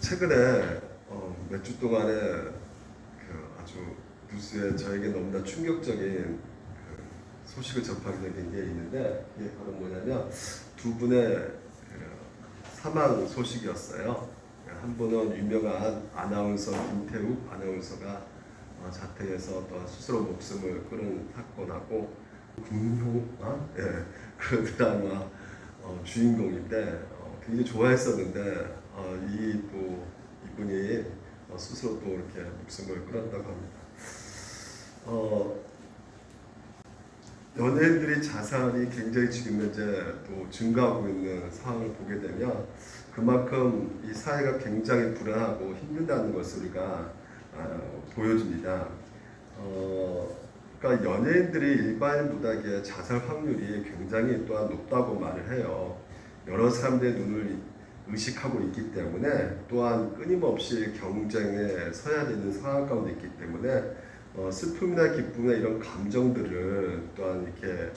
최근에 몇 주 동안에 아주 뉴스에 저에게 너무나 충격적인 소식을 접하게 된 게 있는데, 이게 바로 뭐냐면 두 분의 사망 소식이었어요. 한 분은 유명한 아나운서 김태욱 아나운서가 자택에서 또 스스로 목숨을 끊은 사건하고, 금효아, 예, 그 드라마 주인공인데 굉장히 좋아했었는데 이분이 스스로 또 이렇게 목숨을 끊었다고 합니다. 연예인들이 자살이 굉장히 지금 현재 또 증가하고 있는 상황을 보게 되면 그만큼 이 사회가 굉장히 불안하고 힘들다는 것을 우리가 보여줍니다. 그러니까 연예인들이 일반인보다 자살 확률이 굉장히 또한 높다고 말을 해요. 여러 사람들의 눈을 의식하고 있기 때문에, 또한 끊임없이 경쟁에 서야 되는 상황 가운데 있기 때문에 슬픔이나 기쁨이나 이런 감정들을 또한 이렇게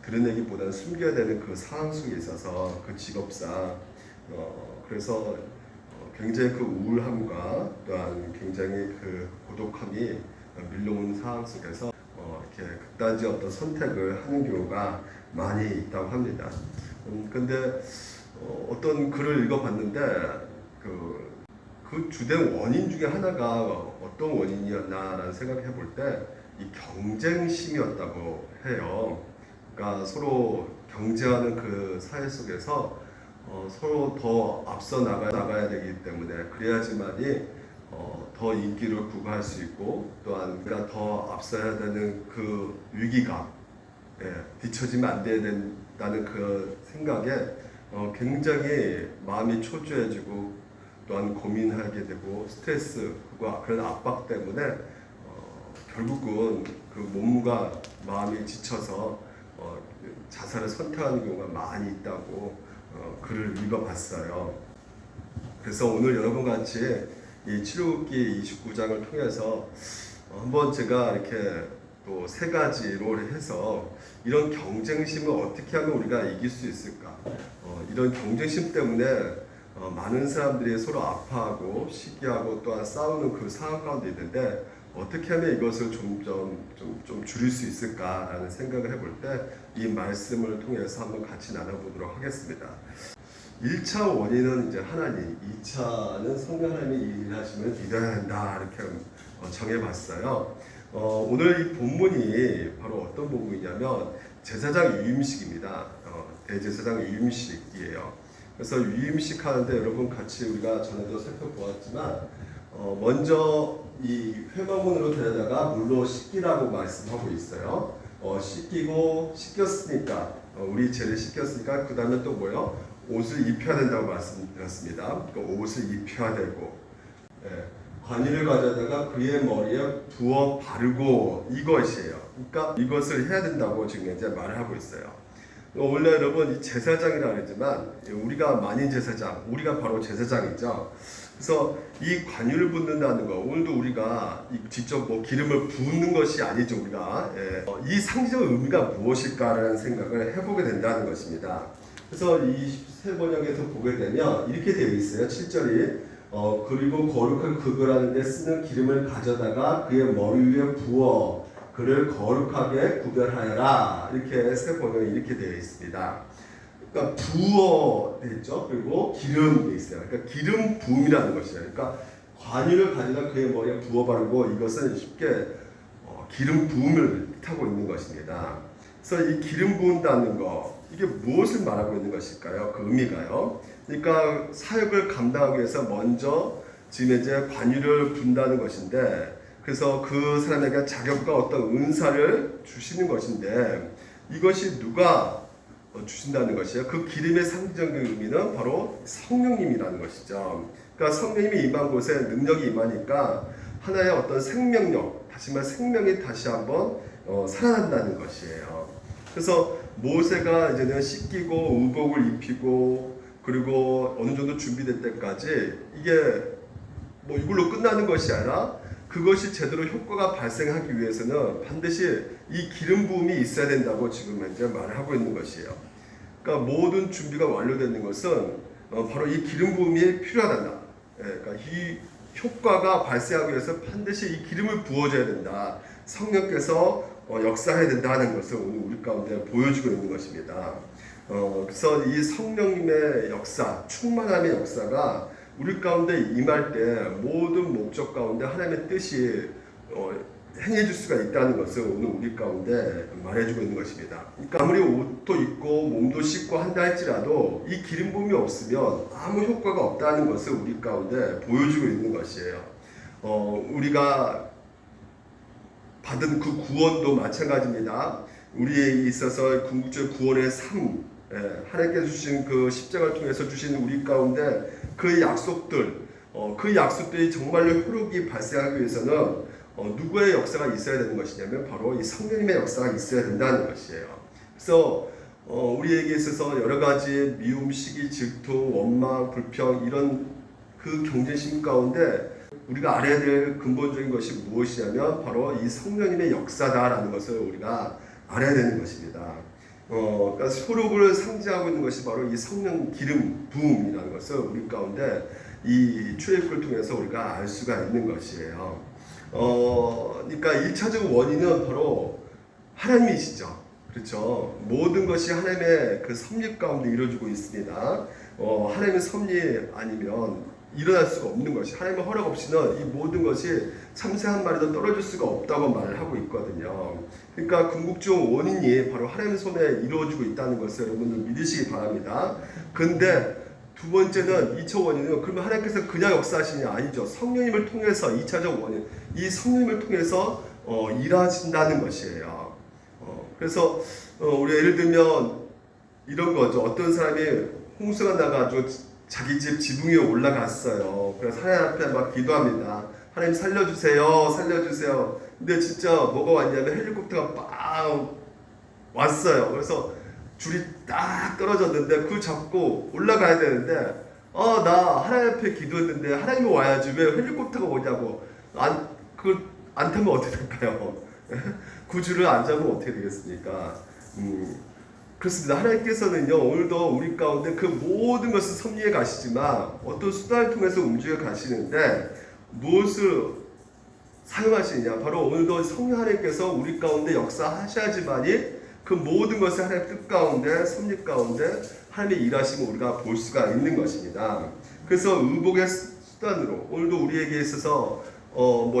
드러내기보다는 숨겨야 되는 그 상황 속에 있어서 그 직업상 그래서 굉장히 그 우울함과 또한 굉장히 그 고독함이 밀려오는 상황 속에서 이렇게 극단적 어떤 선택을 하는 경우가 많이 있다고 합니다. 근데 어떤 글을 읽어봤는데 그 주된 원인 중에 하나가 어떤 원인이었나라는 생각해 볼 때 이 경쟁심이었다고 해요. 그러니까 서로 경쟁하는 그 사회 속에서 서로 더 앞서 나가야 되기 때문에, 그래야지만이 더 인기를 구가할 수 있고, 또한 우리가 더 앞서야 되는 그 위기감, 뒤처지면 안 돼야 된다는 그 생각에 굉장히 마음이 초조해지고, 또한 고민하게 되고, 스트레스와 그런 압박 때문에 결국은 그 몸과 마음이 지쳐서 자살을 선택하는 경우가 많이 있다고 글을 읽어봤어요. 그래서 오늘 여러분 같이 이 치료기 29장을 통해서 한번 제가 이렇게 또 세 가지로 해서 이런 경쟁심을 어떻게 하면 우리가 이길 수 있을까? 이런 경쟁심 때문에 많은 사람들이 서로 아파하고 시기하고 또한 싸우는 그 상황 가운데 있는데, 어떻게 하면 이것을 좀 줄일 수 있을까라는 생각을 해볼 때 이 말씀을 통해서 한번 같이 나눠보도록 하겠습니다. 1차 원인은 이제 하나님, 2차는 성령 하나님이 일하심을 믿어야 한다, 이렇게 정해봤어요. 오늘 이 본문이 바로 어떤 본문이냐면 제사장 유임식입니다. 대제사장 유임식이에요. 그래서 유임식 하는데 여러분 같이 우리가 전에도 살펴보았지만 먼저 이 회막문으로 데려다가 물로 씻기라고 말씀하고 있어요. 씻기고 씻겼으니까 우리 죄를 씻겼으니까 그 다음에 또 뭐요? 옷을 입혀야 된다고 말씀드렸습니다. 그러니까 옷을 입혀야 되고, 관유를 가져다가 그의 머리에 부어 바르고, 이것이에요. 그러니까 이것을 해야 된다고 지금 이제 말을 하고 있어요. 원래 여러분 이 제사장이라 그러지만 우리가 만인 제사장, 우리가 바로 제사장이죠. 그래서 이 관유를 붓는다는 거, 오늘도 우리가 직접 뭐 기름을 붓는 것이 아니죠. 우리가 이 상징적 의미가 무엇일까라는 생각을 해보게 된다는 것입니다. 그래서 이 새 번역에서 보게 되면 이렇게 되어 있어요. 7절이 그리고 거룩한 그걸 하는 데 쓰는 기름을 가져다가 그의 머리 위에 부어 그를 거룩하게 구별하여라. 이렇게 새 번역에 이렇게 되어 있습니다. 그러니까 부어 됐죠. 그리고 기름 돼 있어요. 그러니까 기름 부음이라는 것이에요. 그러니까 관유를 가져다 그의 머리에 부어 바르고, 이것은 쉽게 기름 부음을 뜻하고 있는 것입니다. 그래서 이 기름 부은다는 거, 이게 무엇을 말하고 있는 것일까요? 그 의미가요. 그러니까 사역을 감당하기 위해서 먼저 지금 이제 관유를 분다는 것인데, 그래서 그 사람에게 자격과 어떤 은사를 주시는 것인데, 이것이 누가 주신다는 것이에요. 그 기름의 상징적인 의미는 바로 성령님이라는 것이죠. 그러니까 성령님이 임한 곳에 능력이 임하니까 하나의 어떤 생명력, 다시 말해 생명이 다시 한번 살아난다는 것이에요. 그래서 모세가 이제는 씻기고 의복을 입히고, 그리고 어느 정도 준비될 때까지 이게 뭐 이걸로 끝나는 것이 아니라, 그것이 제대로 효과가 발생하기 위해서는 반드시 이 기름 부음이 있어야 된다고 지금 이제 말을 하고 있는 것이에요. 그러니까 모든 준비가 완료되는 것은 바로 이 기름 부음이 필요하다. 그러니까 이 효과가 발생하기 위해서 반드시 이 기름을 부어줘야 된다. 성령께서 역사해야 된다는 것을 오늘 우리 가운데 보여주고 있는 것입니다. 그래서 이 성령님의 역사, 충만함의 역사가 우리 가운데 임할 때 모든 목적 가운데 하나님의 뜻이 행해줄 수가 있다는 것을 오늘 우리 가운데 말해주고 있는 것입니다. 그러니까 아무리 옷도 입고 몸도 씻고 한다 할지라도 이 기름 부음이 없으면 아무 효과가 없다는 것을 우리 가운데 보여주고 있는 것이에요. 우리가 받은 그 구원도 마찬가지입니다. 우리에게 있어서 궁극적 구원의 삶, 하나님께서 주신 그 십자가를 통해서 주신 우리 가운데 그 약속들이 정말로 효력이 발생하기 위해서는 누구의 역사가 있어야 되는 것이냐면 바로 이 성령님의 역사가 있어야 된다는 것이에요. 그래서 우리에게 있어서 여러 가지 미움, 시기, 질투, 원망, 불평 이런 그 경쟁심 가운데 우리가 알아야 될 근본적인 것이 무엇이냐면 바로 이 성령님의 역사다라는 것을 우리가 알아야 되는 것입니다. 그러니까 효력을 상징하고 있는 것이 바로 이 성령 기름 부음이라는 것을 우리 가운데 이 출애굽을 통해서 우리가 알 수가 있는 것이에요. 그러니까 1차적 원인은 바로 하나님이시죠. 그렇죠. 모든 것이 하나님의 그 섭리 가운데 이루어지고 있습니다. 하나님의 섭리 아니면 일어날 수가 없는 것이, 하나님의 허락 없이는 이 모든 것이 참새 한 마리도 떨어질 수가 없다고 말을 하고 있거든요. 그러니까 궁극적 원인이 바로 하나님의 손에 이루어지고 있다는 것을 여러분들 믿으시기 바랍니다. 근데 두 번째는 2차 원인은 그러면 하나님께서 그냥 역사하시냐? 아니죠. 성령님을 통해서 2차적 원인, 이 성령님을 통해서 일하신다는 것이에요. 그래서 우리가 예를 들면 이런 거죠. 어떤 사람이 홍수가 나가지고 자기 집 지붕 위에 올라갔어요. 그래서 하나님 앞에 막 기도합니다. 하나님 살려주세요, 살려주세요. 근데 진짜 뭐가 왔냐면 헬리콥터가 빵 왔어요. 그래서 줄이 딱 떨어졌는데 그걸 잡고 올라가야 되는데 나 하나님 앞에 기도했는데 하나님이 와야지 왜 헬리콥터가 오냐고. 안 타면 어떻게 될까요? 그 줄을 안 잡으면 어떻게 되겠습니까? 그렇습니다. 하나님께서는요 오늘도 우리 가운데 그 모든 것을 섭리해 가시지만 어떤 수단을 통해서 움직여 가시는데 무엇을 사용하시느냐? 바로 오늘도 성령 하나님께서 우리 가운데 역사하셔야지만이 그 모든 것을 하나님의 뜻 가운데 섭리 가운데 하나님의 일하심을 우리가 볼 수가 있는 것입니다. 그래서 의복의 수단으로 오늘도 우리에게 있어서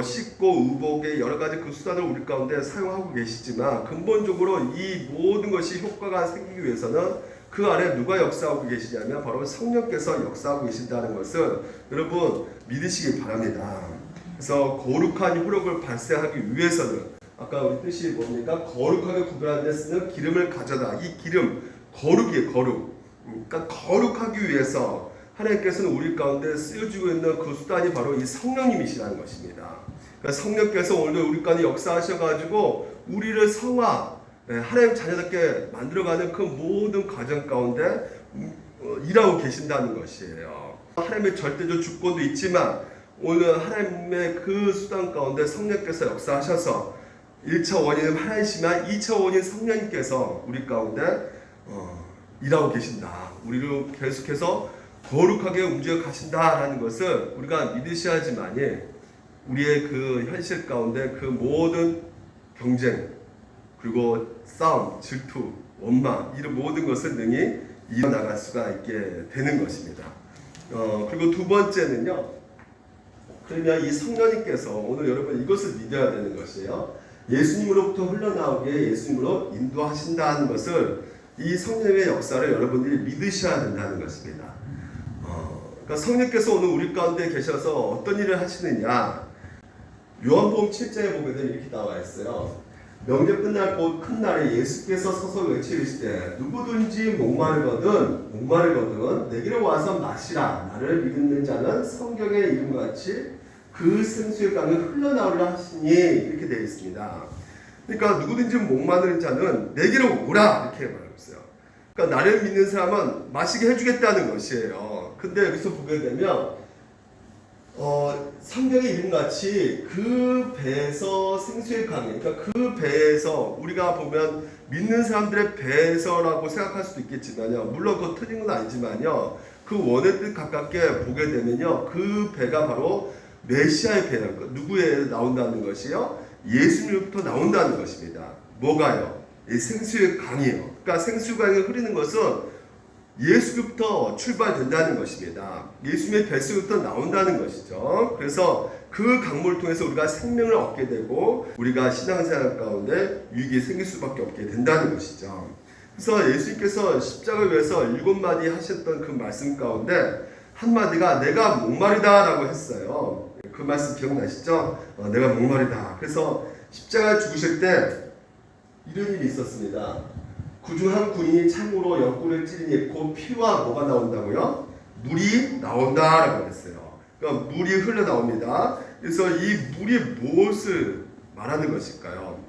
씻고 의복의 여러 가지 그 수단을 우리 가운데 사용하고 계시지만 근본적으로 이 모든 것이 효과가 생기기 위해서는 그 안에 누가 역사하고 계시냐면 바로 성령께서 역사하고 계신다는 것을 여러분 믿으시기 바랍니다. 그래서 거룩한 효력을 발생하기 위해서는 아까 우리 뜻이 뭡니까? 거룩하게 구별하는 데 쓰는 기름을 가져다. 이 기름, 거룩이에요, 거룩. 그러니까 거룩하기 위해서 하나님께서는 우리 가운데 쓰여지고 있는 그 수단이 바로 이 성령님이시라는 것입니다. 그러니까 성령께서 오늘도 우리 가운데 역사하셔가지고 우리를 성화, 하나님 자녀답게 만들어가는 그 모든 과정 가운데 일하고 계신다는 것이에요. 하나님의 절대적 주권도 있지만 오늘 하나님의 그 수단 가운데 성령께서 역사하셔서 1차 원인은 하나님이시지만 2차 원인 성령님께서 우리 가운데 일하고 계신다. 우리를 계속해서 거룩하게 움직여 가신다라는 것을 우리가 믿으셔야지만이 우리의 그 현실 가운데 그 모든 경쟁 그리고 싸움, 질투, 원망 이런 모든 것을 능히 이어나갈 수가 있게 되는 것입니다. 그리고 두 번째는요. 그러면 이 성령님께서 오늘 여러분 이것을 믿어야 되는 것이에요. 예수님으로부터 흘러나오게 예수님으로 인도하신다는 것을 이 성령의 역사를 여러분들이 믿으셔야 된다는 것입니다. 그러니까 성령께서 오늘 우리 가운데 계셔서 어떤 일을 하시느냐. 요한복음 7장에 보게 되면 이렇게 나와 있어요. 명절 끝날 곧 큰 날에 예수께서 서서 외치시되 누구든지 목마르거든 내게로 와서 마시라. 나를 믿는 자는 성경의 이름같이 그 생수의 강이 흘러나오리라 하시니 이렇게 되어 있습니다. 그러니까 누구든지 목마른 자는 내게로 오라 이렇게 말하고 있어요. 그러니까 나를 믿는 사람은 마시게 해주겠다는 것이에요. 근데 여기서 보게 되면 성경의 이름같이 그 배에서 생수의 강이, 그러니까 그 배에서 우리가 보면 믿는 사람들의 배에서라고 생각할 수도 있겠지만요. 물론 그거 틀린 건 아니지만요. 그 원의 뜻 가깝게 보게 되면요, 그 배가 바로 메시아의 배라는 것. 누구에 나온다는 것이요? 예수님부터 나온다는 것입니다. 뭐가요? 이 생수의 강이요. 그러니까 생수강이 흐르는 것은 예수부터 출발된다는 것입니다. 예수님의 뱃속부터 나온다는 것이죠. 그래서 그 강물을 통해서 우리가 생명을 얻게 되고 우리가 신앙생활 가운데 유익이 생길 수밖에 없게 된다는 것이죠. 그래서 예수님께서 십자가를 위해서 7마디 하셨던 그 말씀 가운데 한마디가 내가 목마르다 라고 했어요. 그 말씀 기억나시죠? 내가 목마르다. 그래서 십자가에 죽으실 때 이런 일이 있었습니다. 그중 군인이 창으로 옆구리를 찌르니 그 피와 뭐가 나온다고요? 물이 나온다라고 했어요. 그러니까 물이 흘러나옵니다. 그래서 이 물이 무엇을 말하는 것일까요?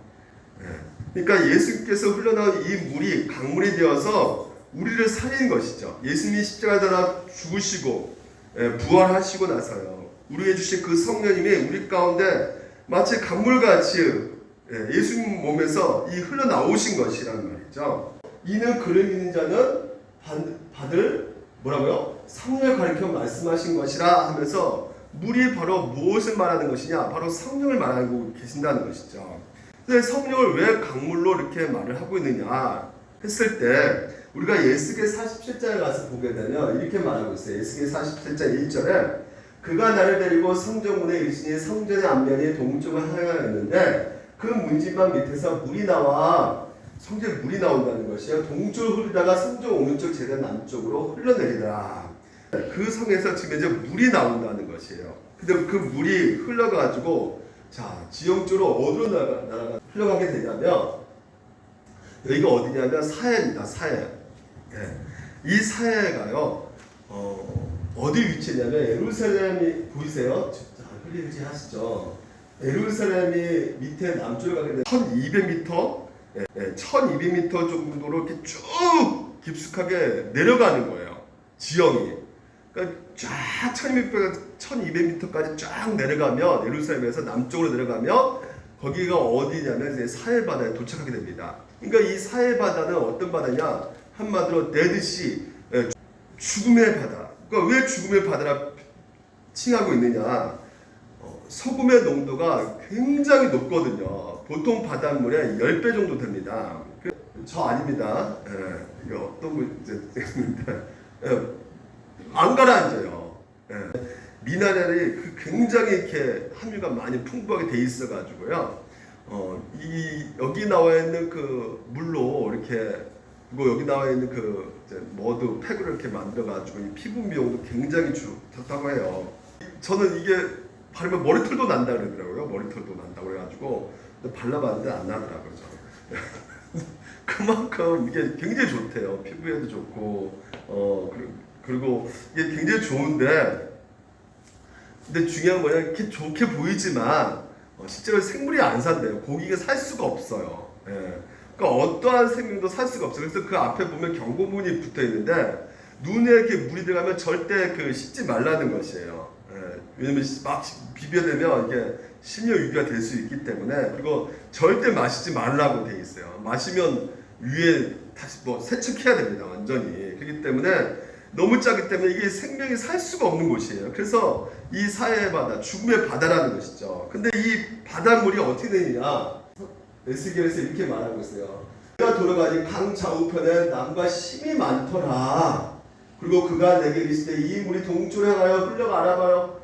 그러니까 예수님께서 흘러나온 이 물이 강물이 되어서 우리를 살리는 것이죠. 예수님이 십자가에 달아 죽으시고 부활하시고 나서요, 우리에게 주신 그 성령님이 우리 가운데 마치 강물같이 예수님 몸에서 이 흘러나오신 것이라는 말이죠. 이는 그를 믿는 자는 받을 뭐라고요? 성령을 가리켜 말씀하신 것이라 하면서 물이 바로 무엇을 말하는 것이냐? 바로 성령을 말하고 계신다는 것이죠. 근데 성령을 왜 강물로 이렇게 말을 하고 있느냐 했을 때 우리가 예수계 47장에 가서 보게 되면 이렇게 말하고 있어요. 예수계 47장 1절에 그가 나를 데리고 성전문에 이르시니 성전의 앞면이 동쪽을 향하였는데 그 문지방 밑에서 물이 나와 성전에 물이 나온다는 것이요, 동쪽으로 흐르다가 성전 오른쪽 제단 남쪽으로 흘러내리더라. 그 성에서 지금 이제 물이 나온다는 것이에요. 근데 그 물이 흘러가지고 자 지형적으로 어디로 흘러가게 되냐면 여기가 어디냐면 사해입니다. 사해. 이 사해가요 어디 위치냐면 예루살렘이 보이세요? 자, 흘리지 하시죠. 예루살렘이 밑에 남쪽에 가게 되면 1200m, 1200m 정도로 이렇게 쭉 깊숙하게 내려가는 거예요. 지형이. 그러니까 쫙 1200m까지 쫙 내려가면 예루살렘에서 남쪽으로 내려가면 거기가 어디냐면 이제 사해바다에 도착하게 됩니다. 그러니까 이 사해바다는 어떤 바다냐? 한마디로 데드시, 죽음의 바다. 그러니까 왜 죽음의 바다라 칭하고 있느냐? 소금의 농도가 굉장히 높거든요. 보통 바닷물의 10배 정도 됩니다. 저 아닙니다. 이거 어떤 분인데 안 가라앉아요. 미네랄이 굉장히 이렇게 함유가 많이 풍부하게 돼 있어 가지고요. 여기 나와 있는 그 물로 이렇게 그리고 여기 나와 있는 그 머드 팩을 이렇게 만들어 가지고 이 피부 미용도 굉장히 좋다고 해요. 저는 이게 바르면 머리털도 난다 그러더라고요. 머리털도 난다고 그래가지고 발라봤는데 안 나더라고요. 그만큼 이게 굉장히 좋대요. 피부에도 좋고 그리고 이게 굉장히 좋은데 근데 중요한 뭐냐, 이렇게 좋게 보이지만 실제로 생물이 안 산대요. 고기가 살 수가 없어요. 그러니까 어떠한 생명도 살 수가 없어요. 그래서 그 앞에 보면 경고문이 붙어 있는데 눈에 이렇게 물이 들어가면 절대 씻지 말라는 것이에요. 왜냐면 막 비벼대면 이게 심혈 유기가 될 수 있기 때문에. 그리고 절대 마시지 말라고 돼 있어요. 마시면 위에 다시 세척해야 됩니다. 완전히. 그렇기 때문에 너무 짜기 때문에 이게 생명이 살 수가 없는 곳이에요. 그래서 이 사해의 바다, 죽음의 바다라는 것이죠. 근데 이 바닷물이 어떻게 되느냐? 에스겔에서 이렇게 말하고 있어요. 그가 돌아가니 강 좌우편에 남과 심이 많더라. 그리고 그가 내게 이르시되 이 물이 동쪽으로 향하여 흘러가라봐요.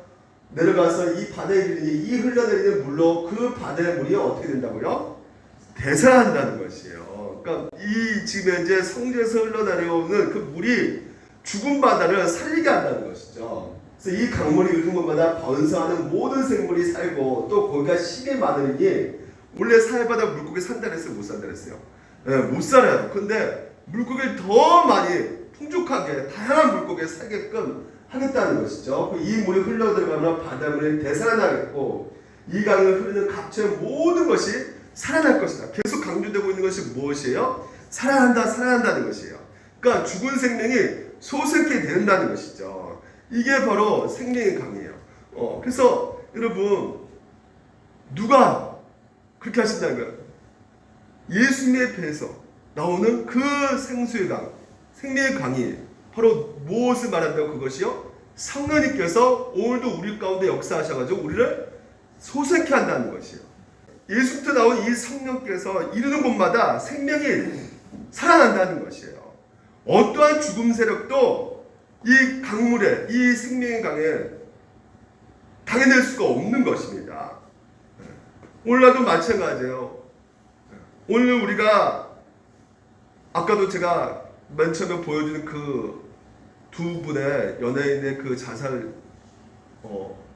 내려가서 이 바다에 이르니 이 흘러내리는 물로 그 바다의 물이 어떻게 된다고요? 대사한다는 것이에요. 그러니까 이 지금 현재 성전에서 흘러내려오는 그 물이 죽은 바다를 살리게 한다는 것이죠. 그래서 이 강물이 흐르는 곳마다 번성하는 모든 생물이 살고 또 거기가 심이 많으니 원래 사해바다 물고기 산다 그랬어요? 못 산다 그랬어요? 못 살아요. 근데 물고기를 더 많이 풍족하게 다양한 물고기에 살게끔 하겠다는 것이죠. 이 물이 흘러들어가면 바닷물이 되살아나겠고 이 강을 흐르는 각처의 모든 것이 살아날 것이다. 계속 강조되고 있는 것이 무엇이에요? 살아난다는 것이에요. 그러니까 죽은 생명이 소생케 된다는 것이죠. 이게 바로 생명의 강이에요. 그래서 여러분 누가 그렇게 하신다는 거예요? 예수님의 배에서 나오는 그 생수의 강, 생명의 강이 바로 무엇을 말한다고? 그것이요, 성령님께서 오늘도 우리 가운데 역사하셔가지고 우리를 소생케 한다는 것이요. 예수부터 나온 이 성령께서 이르는 곳마다 생명이 살아난다는 것이에요. 어떠한 죽음 세력도 이 강물에, 이 생명의 강에 당해낼 수가 없는 것입니다. 오늘날도 마찬가지예요. 오늘 우리가 아까도 제가 맨 처음에 보여주는 그 두 분의 연예인의 그 자살을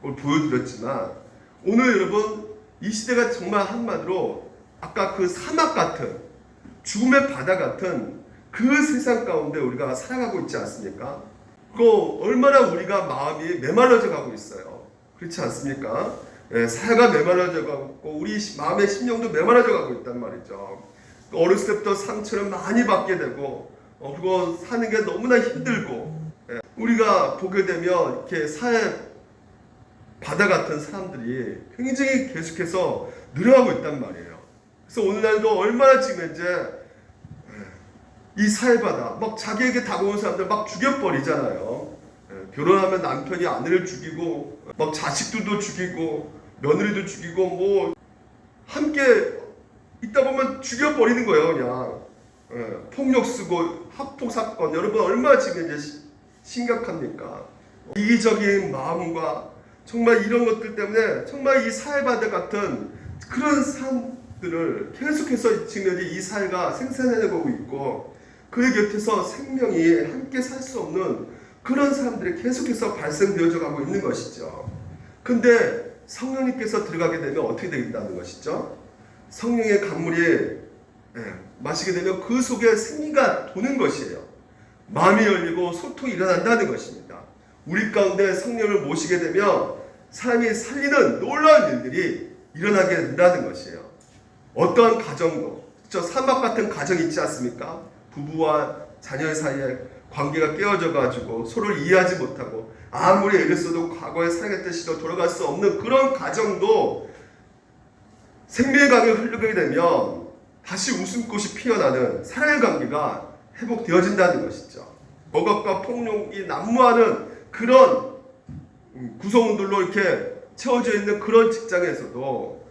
보여드렸지만, 오늘 여러분 이 시대가 정말 한마디로 아까 그 사막 같은, 죽음의 바다 같은 그 세상 가운데 우리가 살아가고 있지 않습니까? 그거 얼마나 우리가 마음이 메말라져 가고 있어요. 그렇지 않습니까? 예, 사회가 메말라져 가고 우리 마음의 심령도 메말라져 가고 있단 말이죠. 어렸을 때부터 상처를 많이 받게 되고 그리고 사는 게 너무나 힘들고, 예, 우리가 보게 되면 이렇게 사회 바다 같은 사람들이 굉장히 계속해서 늘어나고 있단 말이에요. 그래서 오늘날도 얼마나 지금 이제 이 사회바다 막 자기에게 다가온 사람들 막 죽여버리잖아요. 결혼하면 남편이 아내를 죽이고 막 자식들도 죽이고 며느리도 죽이고 뭐 함께 있다 보면 죽여버리는 거예요. 그냥 폭력 쓰고 학폭 사건, 여러분 얼마나 지금 이제 심각합니까? 이기적인 마음과 정말 이런 것들 때문에 정말 이 사회바다 같은 그런 사람들을 계속해서 지금 이 사회가 생산해내고 있고, 그 곁에서 생명이 함께 살 수 없는 그런 사람들이 계속해서 발생되어져 가고 있는 것이죠. 근데 성령님께서 들어가게 되면 어떻게 되겠다는 것이죠? 성령의 강물이 마시게 되면 그 속에 생기가 도는 것이에요. 마음이 열리고 소통이 일어난다는 것입니다. 우리 가운데 성령을 모시게 되면 사람이 살리는 놀라운 일들이 일어나게 된다는 것이에요. 어떠한 가정도, 저 사막 같은 가정이 있지 않습니까? 부부와 자녀 사이에 관계가 깨어져 가지고 서로를 이해하지 못하고 아무리 애를 써도 과거에 살아갔듯이 돌아갈 수 없는 그런 가정도 생명의 강이 흐르게 되면 다시 웃음꽃이 피어나는 사랑의 관계가 회복되어진다는 것이죠. 억압과 폭력이 난무하는 그런 구성원들로 이렇게 채워져 있는 그런 직장에서도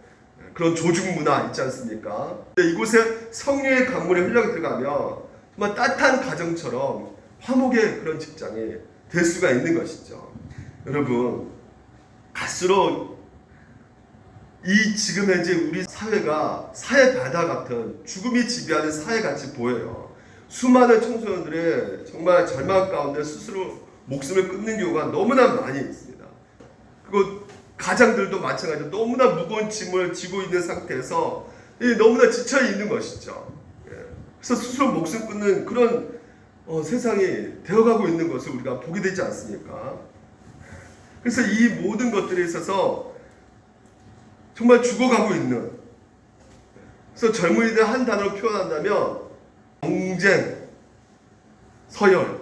그런 조직 문화 있지 않습니까? 근데 이곳에 성령의 강물이 흘러 들어가면 정말 따뜻한 가정처럼 화목의 그런 직장이 될 수가 있는 것이죠. 여러분, 갈수록 이 지금 현재 우리 사회가 사회 바다 같은 죽음이 지배하는 사회같이 보여요. 수많은 청소년들의 정말 절망 가운데 스스로 목숨을 끊는 경우가 너무나 많이 있습니다. 그리고 가장들도 마찬가지로 너무나 무거운 짐을 지고 있는 상태에서 너무나 지쳐 있는 것이죠. 그래서 스스로 목숨 끊는 그런 세상이 되어가고 있는 것을 우리가 보게 되지 않습니까? 그래서 이 모든 것들에 있어서 정말 죽어가고 있는, 그래서 젊은이들 한 단어로 표현한다면 경쟁, 서열,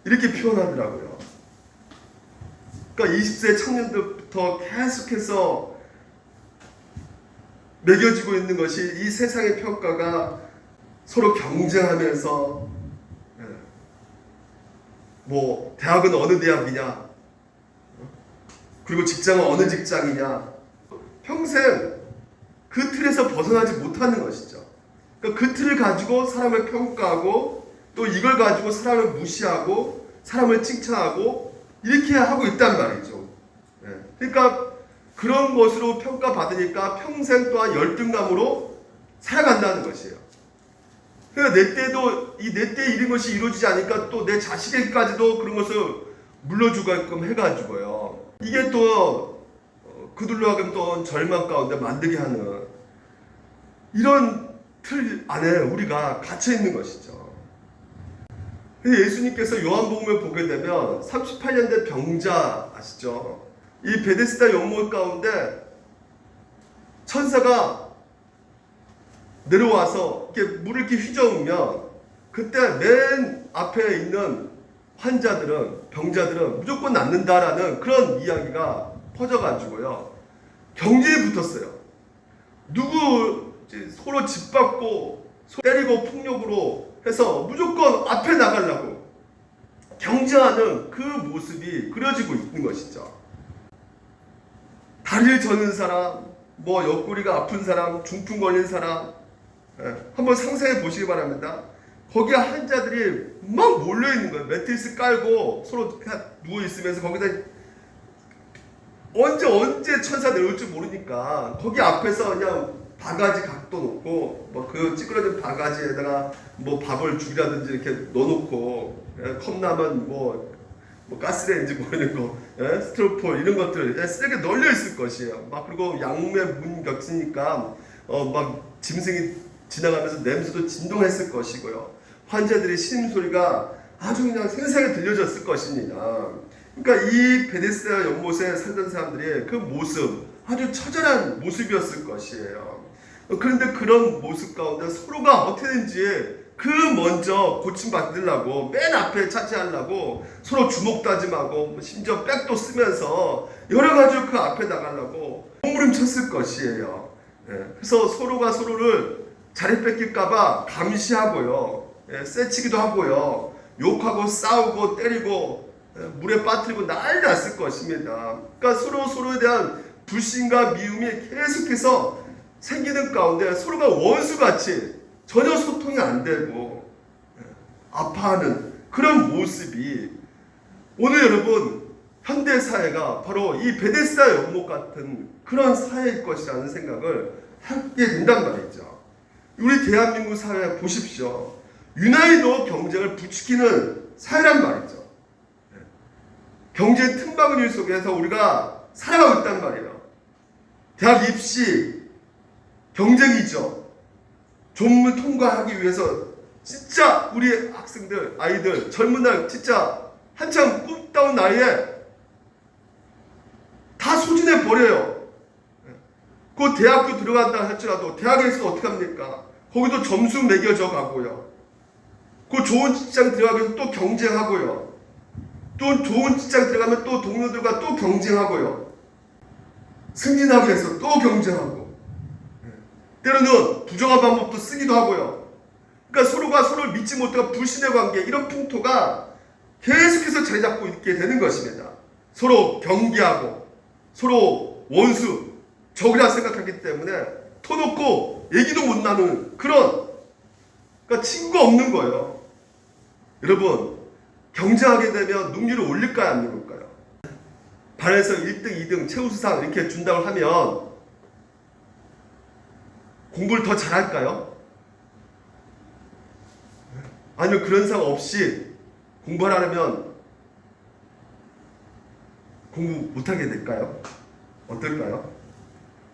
이렇게 표현하더라고요. 그러니까 20세 청년들부터 계속해서 매겨지고 있는 것이 이 세상의 평가가 서로 경쟁하면서, 뭐 대학은 어느 대학이냐, 그리고 직장은 어느 직장이냐, 평생 그 틀에서 벗어나지 못하는 것이죠. 그러니까 그 틀을 가지고 사람을 평가하고 또 이걸 가지고 사람을 무시하고 사람을 칭찬하고 이렇게 하고 있단 말이죠. 그러니까 그런 것으로 평가받으니까 평생 또한 열등감으로 살아간다는 것이에요. 그러니까 내 때도 내 때 이런 것이 이루어지지 않으니까 또 내 자식에게까지도 그런 것을 물려주게끔 해가지고요. 이게 또 그들로 하여금 또 절망 가운데 만들게 하는 이런 틀 안에 우리가 갇혀 있는 것이죠. 예수님께서 요한복음을 보게 되면 38년 된 병자 아시죠? 이 베데스다 연못 가운데 천사가 내려와서 이렇게 물을 이렇게 휘저으면 그때 맨 앞에 있는 환자들은, 병자들은 무조건 낫는다라는 그런 이야기가 퍼져가지고요. 경쟁이 붙었어요. 누구 서로 짓밟고 때리고 폭력으로 해서 무조건 앞에 나가려고. 경쟁하는 그 모습이 그려지고 있는 것이죠. 다리를 저는 사람, 뭐 옆구리가 아픈 사람, 중풍 걸린 사람, 한번 상상해 보시기 바랍니다. 거기에 환자들이 막 몰려 있는 거예요. 매트리스 깔고 서로 누워 있으면서 거기다 언제 천사 내려올 줄 모르니까 거기 앞에서 그냥 바가지 각도 놓고 뭐 그 찌그러진 바가지에다가 뭐 밥을 죽이라든지 이렇게 넣어놓고 컵라면 뭐 가스레인지 뭐 이런 거 스티로폼 이런 것들 쓰레기 널려 있을 것이에요. 막 그리고 양매 문 겹치니까 막 짐승이 지나가면서 냄새도 진동했을 것이고요. 환자들의 신음소리가 아주 그냥 생생하게 들려졌을 것입니다. 그러니까 이 베데스다 연못에 살던 사람들이 그 모습 아주 처절한 모습이었을 것이에요. 그런데 그런 모습 가운데 서로가 어떻게든지 그 먼저 고침받으려고 맨 앞에 차지하려고 서로 주먹 다짐하고 심지어 백도 쓰면서 여러 가지로 그 앞에 나가려고 몸부림쳤을 것이에요. 그래서 서로가 서로를 자리 뺏길까봐 감시하고요, 쎄치기도 하고요, 욕하고 싸우고 때리고 물에 빠뜨리고 난리 났을 것입니다. 그러니까 서로에 대한 불신과 미움이 계속해서 생기는 가운데 서로가 원수같이 전혀 소통이 안 되고 아파하는 그런 모습이 오늘 여러분 현대 사회가 바로 이 베데스다 연못 같은 그런 사회일 것이라는 생각을 하게 된단 말이죠. 우리 대한민국 사회 보십시오. 유난히도 경쟁을 부추기는 사회란 말이죠. 경제 틈바구니 속에서 우리가 살아가고 있단 말이에요. 대학 입시 경쟁이죠. 조문을 통과하기 위해서 진짜 우리 학생들, 아이들, 젊은 날 진짜 한참 꿈다운 나이에 다 소진해 버려요. 그 대학교 들어간다 할지라도 대학에서 어떻게 합니까? 거기도 점수 매겨져 가고요. 그 좋은 직장 들어가기 위해서 또 경쟁하고요. 또 좋은 직장 들어가면 또 동료들과 또 경쟁하고요. 승진하기 위해서 또 경쟁하고, 때로는 부정한 방법도 쓰기도 하고요. 그러니까 서로가 서로를 믿지 못하고 불신의 관계, 이런 풍토가 계속해서 자리 잡고 있게 되는 것입니다. 서로 경계하고 서로 원수, 적이라 생각하기 때문에 터놓고 얘기도 못 나누는 그런, 그러니까 친구가 없는 거예요. 여러분, 경쟁하게 되면 능률을 올릴까요, 안 올릴까요? 반에서 1등, 2등, 최우수상 이렇게 준다고 하면 공부를 더 잘할까요? 아니면 그런 상황 없이 공부하려면 공부 못하게 될까요? 어떨까요?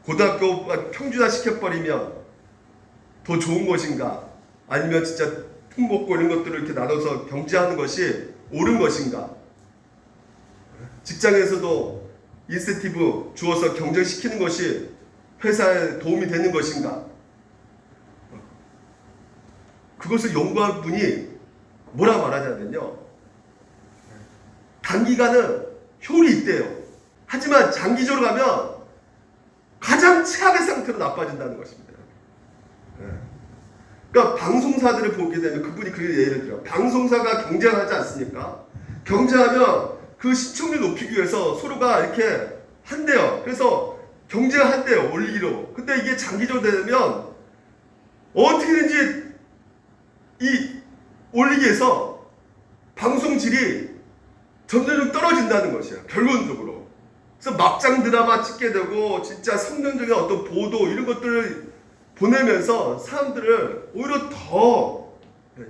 고등학교 평준화 시켜버리면 더 좋은 것인가? 아니면 진짜 특목고 이런 것들을 이렇게 나눠서 경제하는 것이 옳은 것인가? 직장에서도 인센티브 주어서 경쟁시키는 것이 회사에 도움이 되는 것인가? 그것을 연구한 분이 뭐라 말하냐면요, 단기간은 효율이 있대요. 하지만 장기적으로 가면 가장 최악의 상태로 나빠진다는 것입니다. 그러니까 방송사들을 보게 되면 그분이 그 예를 들어, 방송사가 경쟁하지 않습니까? 경쟁하면 그 시청률 높이기 위해서 서로가 이렇게 한대요. 그래서 경쟁한대요, 올리기로. 근데 이게 장기적으로 되면 어떻게든지 이 올리기 위해서 방송질이 점점 떨어진다는 것이에요, 결론적으로. 그래서 막장 드라마 찍게 되고 진짜 성경적인 어떤 보도 이런 것들을 보내면서 사람들을 오히려 더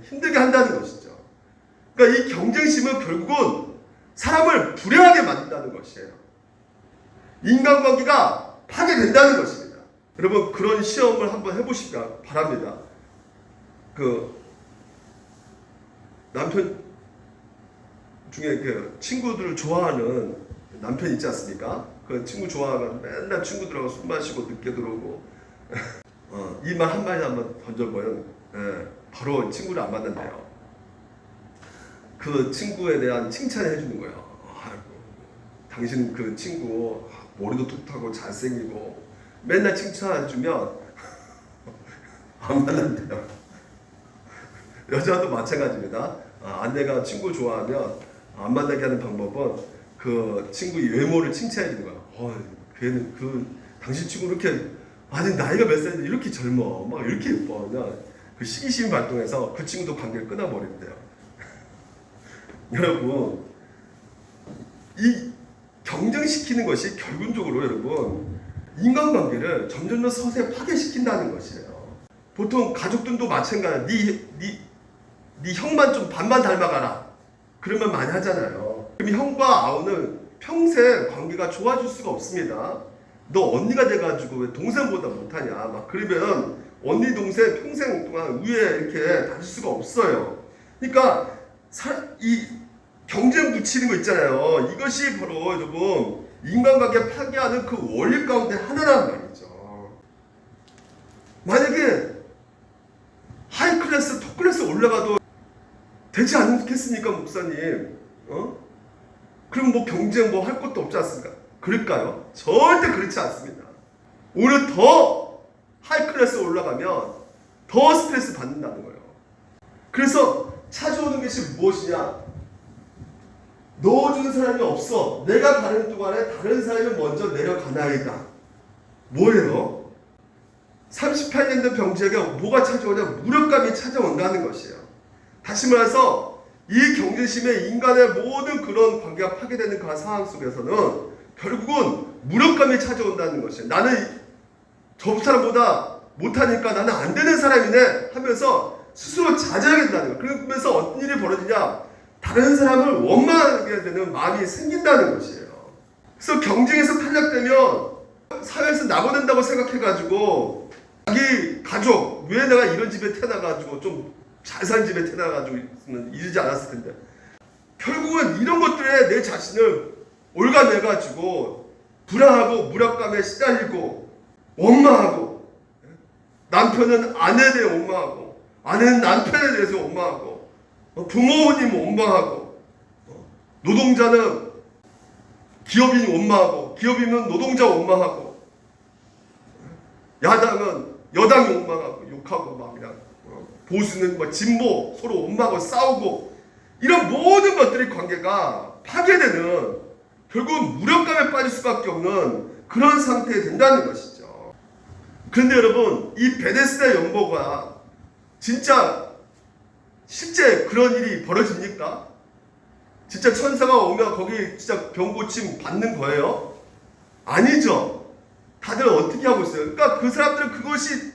힘들게 한다는 것이죠. 그러니까 이 경쟁심은 결국은 사람을 불행하게 만든다는 것이에요. 인간관계가 파괴된다는 것입니다. 여러분, 그런 시험을 한번 해보시기 바랍니다. 그 남편 중에 그 친구들을 좋아하는 남편 있지 않습니까? 그 친구 좋아하면 맨날 친구들하고 술 마시고 늦게 들어오고 이 말 한마디 한번 던져보면 바로 친구를 안 만난대요. 그 친구에 대한 칭찬을 해주는 거예요. 당신 그 친구 머리도 툭하고 잘생기고 맨날 칭찬해주면 안 만난대요. 여자도 마찬가지입니다. 아내가 친구 좋아하면 안 만나게 하는 방법은 그 친구의 외모를 칭찬해 주는 거야. 걔는 당신 친구 이렇게 아니 나이가 몇 살인데 이렇게 젊어 막 이렇게 예뻐. 그냥 그 시기심이 발동해서 그 친구도 관계를 끊어버린대요. 여러분 이 경쟁시키는 것이 결론적으로 여러분 인간관계를 점점 더 서서히 파괴시킨다는 것이에요. 보통 가족들도 마찬가지야. 네 형만 좀 반만 닮아가라. 그러면 많이 하잖아요. 그럼 형과 아우는 평생 관계가 좋아질 수가 없습니다. 너 언니가 돼가지고 왜 동생보다 못하냐. 막 그러면 언니 동생 평생 동안 위에 이렇게 다닐 수가 없어요. 그러니까 이 경쟁 붙이는 거 있잖아요. 이것이 바로 여러분 인간관계 파괴하는 그 원리 가운데 하나란 말이죠. 만약에 하이클래스, 톱클래스 올라가도 되지 않겠습니까, 목사님? 그럼 뭐 경쟁 뭐 할 것도 없지 않습니까? 그럴까요? 절대 그렇지 않습니다. 오히려 더 하이클래스 올라가면 더 스트레스 받는다는 거예요. 그래서 찾아오는 것이 무엇이냐? 넣어주는 사람이 없어. 내가 가는 동안에 다른 사람이 먼저 내려가나이다. 뭐예요? 38년 된 병지에게 뭐가 찾아오냐? 무력감이 찾아온다는 것이에요. 다시 말해서 이 경쟁심에 인간의 모든 그런 관계가 파괴되는 그 상황 속에서는 결국은 무력감이 찾아온다는 것이에요. 나는 저 사람보다 못하니까 나는 안 되는 사람이네 하면서 스스로 자제하게 된다는 거예요. 그러면서 어떤 일이 벌어지냐? 다른 사람을 원망하게 되는 마음이 생긴다는 것이에요. 그래서 경쟁에서 탈락되면 사회에서 나고된다고 생각해가지고 자기 가족 왜 내가 이런 집에 태어나가지고 좀 잘 사는 집에 태어나가지고 있으면 이러지 않았을 텐데 결국은 이런 것들에 내 자신을 올가매가지고 불안하고 무력감에 시달리고 원망하고 남편은 아내에 대해 원망하고 아내는 남편에 대해서 원망하고 부모님 원망하고 노동자는 기업인 원망하고 기업인은 노동자 원망하고 야당은 여당 원망하고 욕하고 막 그냥 보수는 뭐 진보 서로 원망하고 싸우고 이런 모든 것들이 관계가 파괴되는 결국 무력감에 빠질 수밖에 없는 그런 상태에 된다는 것이죠. 그런데 여러분 이 베데스다 연못가 진짜 실제 그런 일이 벌어집니까? 진짜 천사가 오면 거기 진짜 병고침 받는 거예요? 아니죠. 다들 어떻게 하고 있어요? 그러니까 그 사람들은 그것이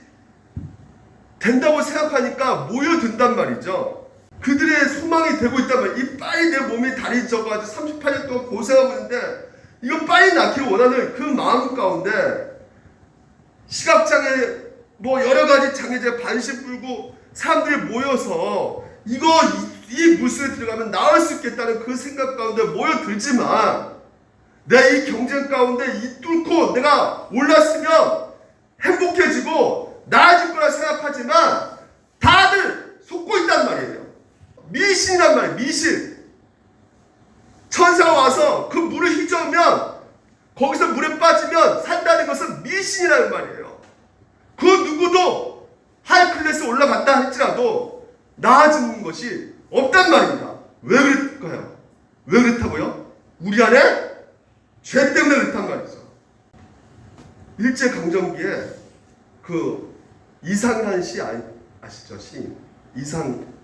된다고 생각하니까 모여든단 말이죠. 그들의 소망이 되고 있단 말이에요. 이 빨리 내 몸이 다리 져가지고 38년 동안 고생하고 있는데 이거 빨리 낳기를 원하는 그 마음 가운데 시각장애 뭐 여러 가지 장애제 반씩 불고 사람들이 모여서 이 물속에 들어가면 나을 수 있겠다는 그 생각 가운데 모여들지만 내가 이 경쟁 가운데 이 뚫고 내가 올랐으면 행복해지고 나아질 거라 생각하지만 다들 속고 있단 말이에요. 미신이란 말이에요. 미신. 천사가 와서 그 물을 휘저으면 거기서 물에 빠지면 산다는 것은 미신이라는 말이에요. 그 누구도 하이클래스 올라간다 할지라도 나아지는 것이 없단 말입니다. 왜 그럴까요? 왜 그렇다고요? 우리 안에 죄 때문에 그렇단 말이죠. 일제강점기에 그 이상한 시 아시죠? 시인.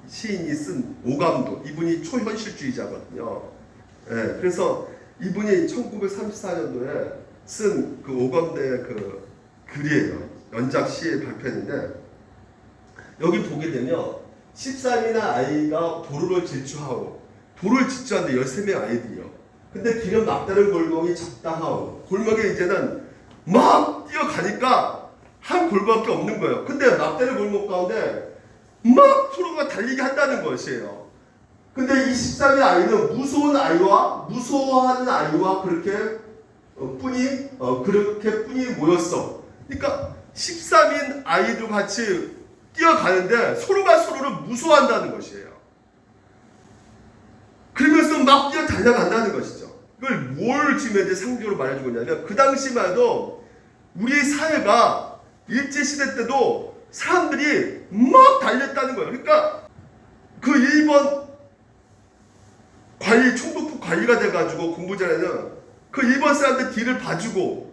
시인이 쓴 오감도. 이분이 초현실주의자거든요. 예, 그래서 이분이 1934년도에 쓴 그 오감대의 그 글이에요. 연작 시에 발표했는데 여기 보게 되면 13이나 아이가 도로를 질주하고 도로를 질주하는데 13명 아이들이요. 근데 길은 막다른 골목이 적다하오. 골목에 이제는 막 뛰어가니까 한 골목밖에 없는 거예요. 근데 막다른 골목 가운데 막 서로가 달리게 한다는 것이에요. 근데 이 13의 아이는 무서워하는 아이와 그렇게 뿐이 모였어. 그러니까 13인 아이도 같이 뛰어가는데 서로가 서로를 무서워한다는 것이에요. 그러면서 막 뛰어 달려간다는 것이죠. 이걸 뭘 지금 이제 상징으로 말해주고 있냐면 그 당시만 해도 우리 사회가 일제시대 때도 사람들이 막 달렸다는 거예요. 그러니까 그 일본 관리, 총독부 관리가 돼가지고 공부 잘하는 그 일본 사람들 뒤를 봐주고,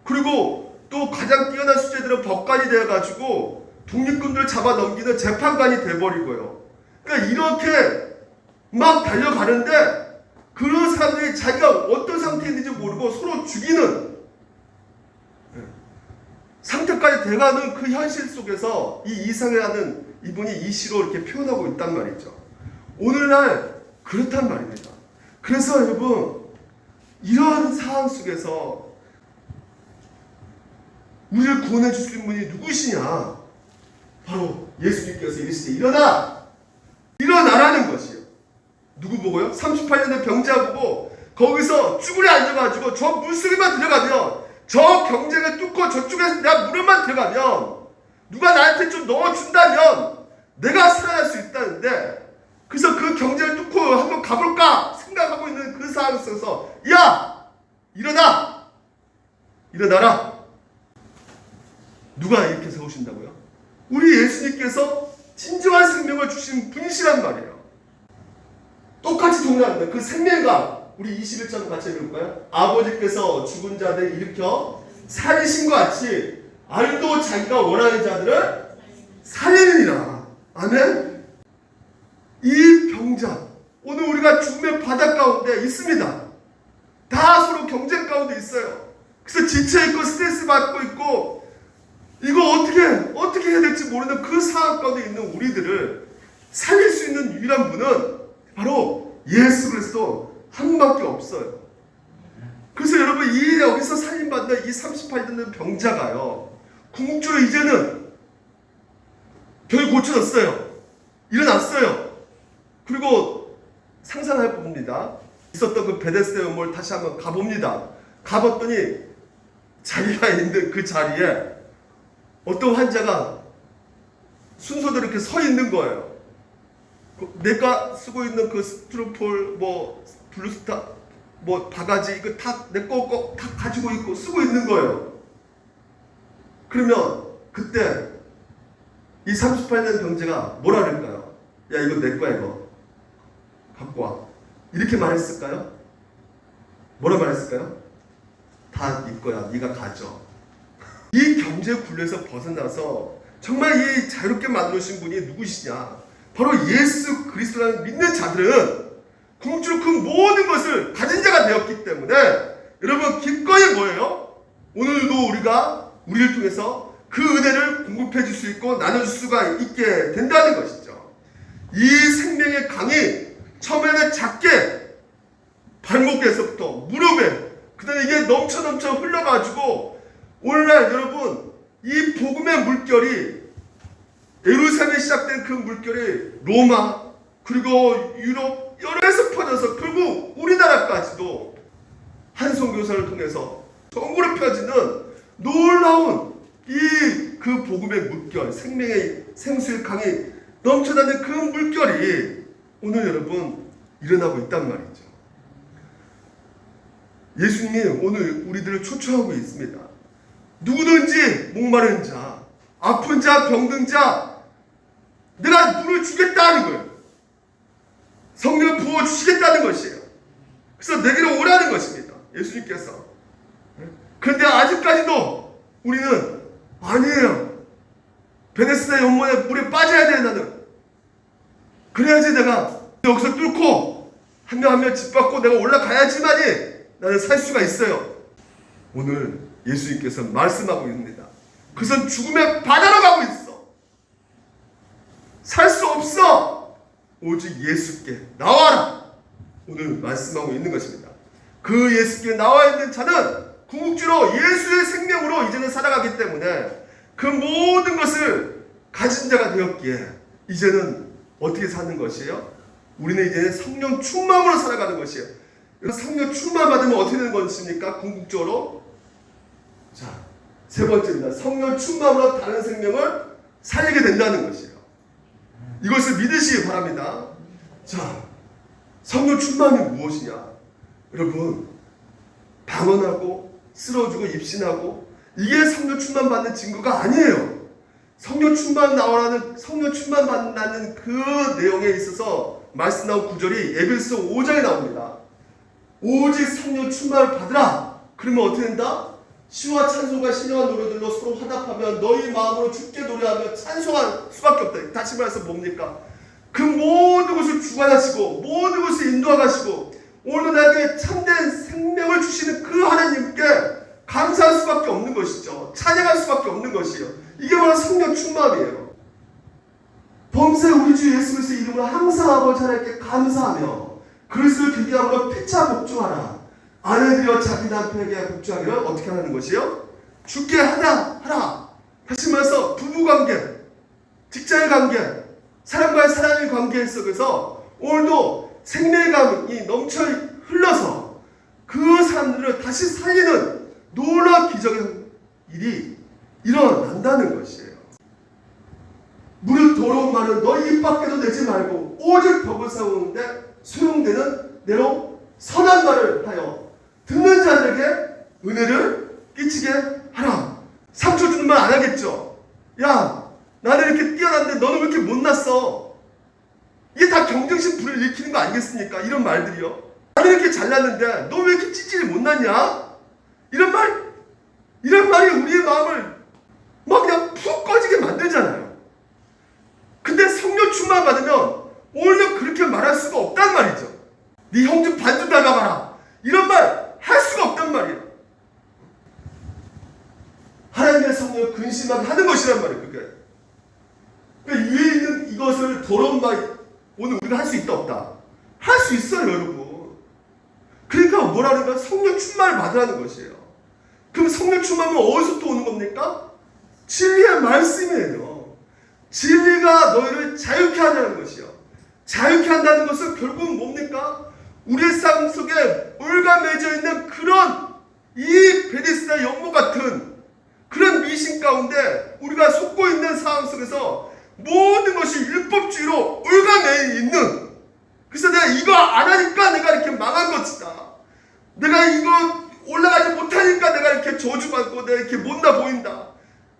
그리고 또 가장 뛰어난 수재들은 법관이 되어가지고 독립군들을 잡아 넘기는 재판관이 돼버리고요. 그러니까 이렇게 막 달려가는데 그런 사람들이 자기가 어떤 상태에 있는지 모르고 서로 죽이는 상태까지 돼가는 그 현실 속에서 이 이상해하는 이분이 이 시로 이렇게 표현하고 있단 말이죠. 오늘날 그렇단 말입니다. 그래서 여러분, 이런 상황 속에서 우리를 구원해 주실 분이 누구시냐? 바로 예수님께서 이르시되 일어나! 일어나라는 것이요. 누구 보고요? 38년의 병자 보고 거기서 쭈그려 앉아가지고 저 물속에만 들어가면, 저 경쟁을 뚫고 저쪽에서 내가 물에만 들어가면 누가 나한테 좀 넣어준다면 내가 살아날 수 있다는데, 그래서 그 경쟁을 뚫고 한번 가볼까 생각하고 있는 그 상황 속에서 야! 일어나! 일어나라! 누가 이렇게 세우신다고요? 우리 예수님께서 진정한 생명을 주신 분이시란 말이에요. 똑같이 동일합니다. 그 생명과 우리 21절 같이 읽을까요? 아버지께서 죽은 자들을 일으켜 살리신 것 같이 알도 자기가 원하는 자들을 살리느니라. 아멘. 이 병자, 오늘 우리가 죽음의 바다 가운데 있습니다. 다 서로 경쟁 가운데 있어요. 그래서 지쳐있고 스트레스 받고 있고 이거 어떻게 해야 될지 모르는 그 상황 가운데 있는 우리들을 살릴 수 있는 유일한 분은 바로 예수 그리스도 한 밖에 없어요. 그래서 여러분, 이 여기서 살림받는 이 38년 병자가요, 궁극적으로 이제는 병이 고쳐졌어요. 일어났어요. 그리고 상상해 봅니다. 있었던 그 베데스다 연못을 다시 한번 가봅니다. 가봤더니 자기가 있는 그 자리에 어떤 환자가 순서대로 이렇게 서 있는 거예요. 내가 쓰고 있는 그 스트로폴, 뭐 블루스타, 뭐 바가지, 이거 다 내 거 다 가지고 있고 쓰고 있는 거예요. 그러면 그때 이 38년 병자가 뭐라 그럴까요? 야, 이거 내 거야, 이거 갖고 와. 이렇게 말했을까요? 뭐라 말했을까요? 다 네 거야, 네가 가져. 이 경제 굴레에서 벗어나서 정말 이 자유롭게 만드신 분이 누구시냐? 바로 예수 그리스도를 믿는 자들은 궁극적으로 그 모든 것을 가진 자가 되었기 때문에, 여러분, 기꺼이 뭐예요? 오늘도 우리가 우리를 통해서 그 은혜를 공급해 줄 수 있고 나눠줄 수가 있게 된다는 것이죠. 이 생명의 강이 처음에는 작게 발목에서부터 무릎에, 그 다음에 이게 넘쳐 흘러가지고 오늘날 여러분, 이 복음의 물결이, 예루살렘에 시작된 그 물결이 로마, 그리고 유럽 여러 데서 퍼져서 결국 우리나라까지도 한 선교사를 통해서 전국으로 펴지는 놀라운 이 그 복음의 물결, 생명의 생수의 강이 넘쳐나는 그 물결이 오늘 여러분 일어나고 있단 말이죠. 예수님이 오늘 우리들을 초청하고 있습니다. 누구든지 목마른 자, 아픈 자, 병든 자, 내가 물을 주겠다는 거예요. 성령을 부어주시겠다는 것이에요. 그래서 내게로 오라는 것입니다. 예수님께서. 그런데 아직까지도 우리는 아니에요. 베데스다 연못에 물에 빠져야 돼, 나는. 그래야지 내가 여기서 뚫고 한 명 한 명 짓밟고 내가 올라가야지만이 나는 살 수가 있어요. 오늘 예수님께서 말씀하고 있습니다. 그것은 죽음의 바다로 가고 있어. 살 수 없어. 오직 예수께 나와라. 오늘 말씀하고 있는 것입니다. 그 예수께 나와 있는 자는 궁극적으로 예수의 생명으로 이제는 살아가기 때문에 그 모든 것을 가진 자가 되었기에 이제는 어떻게 사는 것이에요? 우리는 이제는 성령 충만으로 살아가는 것이에요. 성령 충만 받으면 어떻게 되는 것입니까? 궁극적으로. 자, 세 번째입니다. 성령 충만으로 다른 생명을 살리게 된다는 것이에요. 이것을 믿으시기 바랍니다. 자, 성령 충만이 무엇이냐? 여러분, 방언하고 쓰러지고 입신하고 이게 성령 충만 받는 증거가 아니에요. 성령 충만 나오라는, 성령 충만 받는다는 그 내용에 있어서 말씀 나온 구절이 에베소 5장에 나옵니다. 오직 성령 충만을 받으라. 그러면 어떻게 된다? 시와 찬송과 신령한 노래들로 서로 화답하며 너희 마음으로 주께 노래하며 찬송할 수밖에 없다. 다시 말해서 뭡니까? 그 모든 것을 주관하시고 모든 것을 인도하시고 오늘 나에게 참된 생명을 주시는 그 하나님께 감사할 수밖에 없는 것이죠. 찬양할 수밖에 없는 것이에요. 이게 바로 성령 충만이에요. 범세 우리 주 예수 그리스도의 이름으로 항상 아버지 하나님께 감사하며 그리스도를 기대함으로 피차 복종하라. 아내들여 자기 남편에게 복종하기를 어떻게 하는 것이요? 주께 하라. 다시 말해서 부부관계, 직장의 관계, 사람과의 사랑의 관계 속에서 오늘도 생명감이 넘쳐 흘러서 그 사람들을 다시 살리는 놀라운 기적의 일이 일어난다는 것이에요. 무릇 더러운 말은 너희 입 밖에도 내지 말고 오직 벽을 세우는데 소용되는 대로 선한 말을 하여 듣는 자들에게 은혜를 끼치게 하라. 상처 주는 말 안 하겠죠. 야, 나는 이렇게 뛰어났는데 너는 왜 이렇게 못났어? 이게 다 경쟁심 불을 일으키는 거 아니겠습니까? 이런 말들이요. 나는 이렇게 잘났는데 너 왜 이렇게 찌질이 못났냐? 이런 말이 우리의 마음을 막 그냥 푹 꺼지게 만들잖아요. 근데 성령 충만 받으면 오히려 그렇게 말할 수가 없단 말이죠. 네 형 좀 반 좀 닮아가라. 이런 말 할 수가 없단 말이에요. 하나님의 성령을 근심하게 하는 것이란 말이에요. 그게. 그러니까 위에 있는 이것을 더러운 말 오늘 우리가 할 수 있다 없다? 할 수 있어요, 여러분. 그러니까 뭐라는 거야? 성령 충만을 받으라는 것이에요. 그럼 성령 충만은 어디서부터 오는 겁니까? 진리의 말씀이에요. 진리가 너희를 자유케 하는 것이요. 자유케 한다는 것은 결국은 뭡니까? 우리의 삶 속에 올가매져 있는 그런 이 베데스다 연못 같은 그런 미신 가운데 우리가 속고 있는 상황 속에서 모든 것이 율법주의로 올가매여 있는, 그래서 내가 이거 안 하니까 내가 이렇게 망한 것이다. 내가 이거 올라가지 못하니까 내가 이렇게 저주받고 내가 이렇게 못나 보인다.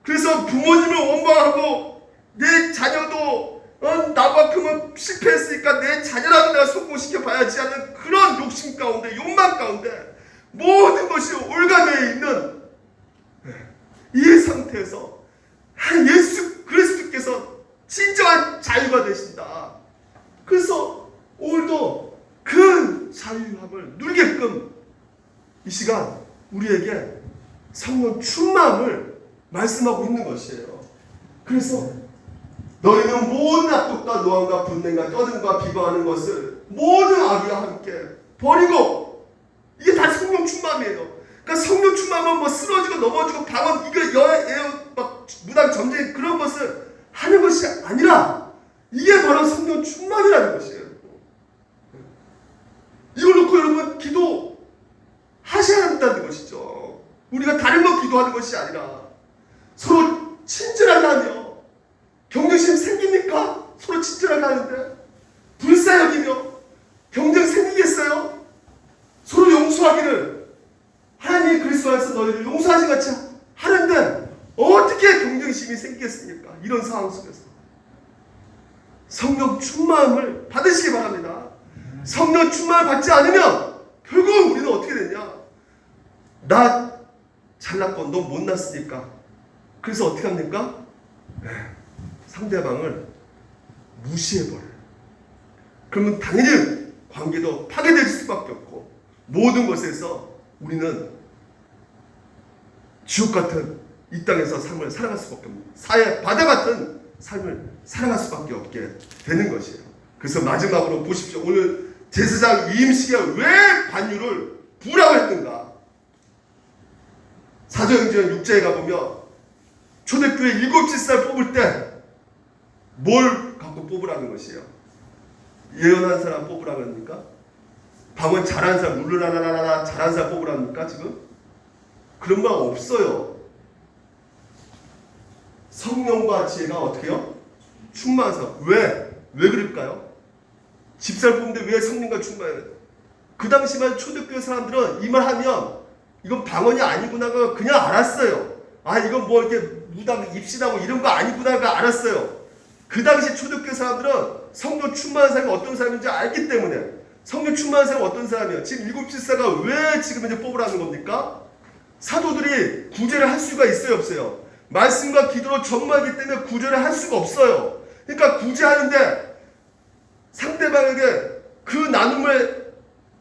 그래서 부모님을 원망하고 내 자녀도 나만큼은 실패했으니까 내 자녀라도 내가 성공시켜 봐야지 하는 그런 욕심 가운데, 욕망 가운데 모든 것이 올가매여 있는 이 상태에서 예수 그리스도께서 진정한 자유가 되신다. 그래서 오늘도 그 자유함을 누리게끔 이 시간 우리에게 성령 충만을 말씀하고 있는 것이에요. 그래서 너희는 모든 악독과 노함과 분냄과 떠듬과 비방하는 것을 모든 악의와 함께 버리고, 이게 다 성령 충만이에요. 그러니까 성령 충만은 뭐 쓰러지고 넘어지고 방언 이거 막 무당 점쟁이 그런 것을 하는 것이 아니라 이게 바로 성령 충만이라는 것이에요. 이걸 놓고 여러분 기도 하셔야 한다는 것이죠. 우리가 다른 거 기도하는 것이 아니라 서로 친절하게 하며, 경쟁심 생깁니까? 서로 친절하게 하는데 불사여기며 경쟁 생기겠어요? 서로 용서하기를 하나님이 그리스도 안에서 너희를 용서하신 같이 하는데 어떻게 경쟁심이 생기겠습니까? 이런 상황 속에서 성령 충만을 받으시기 바랍니다. 성령 충만을 받지 않으면 결국 우리는 어떻게 되냐? 나 잘났고 너 못났으니까 그래서 어떻게 합니까? 상대방을 무시해버려요. 그러면 당연히 관계도 파괴될 수밖에 없고 모든 것에서 우리는 지옥 같은 이 땅에서 삶을 살아갈 수밖에 없는, 사회 바다 같은 삶을 살아갈 수밖에 없게 되는 것이에요. 그래서 마지막으로 보십시오. 오늘 제사장 위임식에 왜 반유를 부으라고 했는가? 사도행전 6장에 가보면 초대교회 7, 7살 뽑을 때 뭘 갖고 뽑으라는 것이에요? 예언한 사람 뽑으라고 합니까? 방언 잘하는 사람, 룰루라라라라 잘하는 사람 뽑으랍니까 지금? 그런 말 없어요. 성령과 지혜가 어떻게 해요? 충만한 사람. 왜 그럴까요? 집사를 뽑는데 왜 성령과 충만해요? 그 당시만 초대교회 사람들은 이 말 하면 이건 방언이 아니구나가 그냥 알았어요. 아 이건 뭐 이렇게 무당 입신하고 이런 거 아니구나가 알았어요. 그 당시 초대교회 사람들은 성령 충만한 사람이 어떤 사람인지 알기 때문에, 성령 충만한 사람이 어떤 사람이에요? 지금 일곱 집사가 왜 지금 이제 뽑으라는 겁니까? 사도들이 구제를 할 수가 있어요, 없어요? 말씀과 기도로 전무하기 때문에 구제를 할 수가 없어요. 그러니까 구제하는데 상대방에게 그 나눔을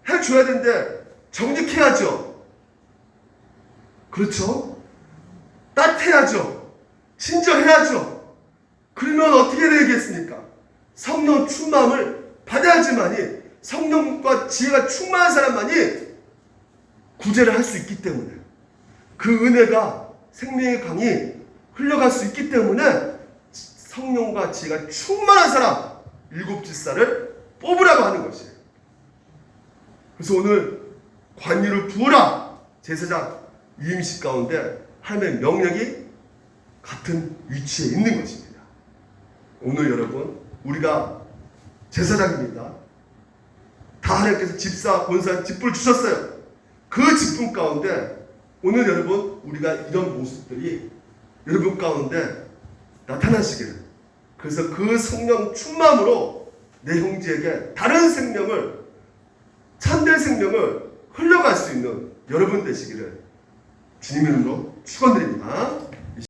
해줘야 되는데 정직해야죠. 그렇죠? 따뜻해야죠. 친절해야죠. 그러면 어떻게 되겠습니까? 성령 충만을 받아야지만이, 성령과 지혜가 충만한 사람만이 구제를 할 수 있기 때문에, 그 은혜가 생명의 강이 흘러갈 수 있기 때문에 성령과 지혜가 충만한 사람 일곱 집사를 뽑으라고 하는 것이에요. 그래서 오늘 관유를 부으라, 제사장 이임식 가운데 하나님의 명령이 같은 위치에 있는 것입니다. 오늘 여러분, 우리가 제사장입니다. 다 하나님께서 집사, 권사, 직분을 주셨어요. 그 직분 가운데 오늘 여러분, 우리가 이런 모습들이 여러분 가운데 나타나시기를, 그래서 그 성령 충만으로 내 형제에게 다른 생명을, 참된 생명을 흘려갈 수 있는 여러분 되시기를 주님의 이름으로 축원드립니다.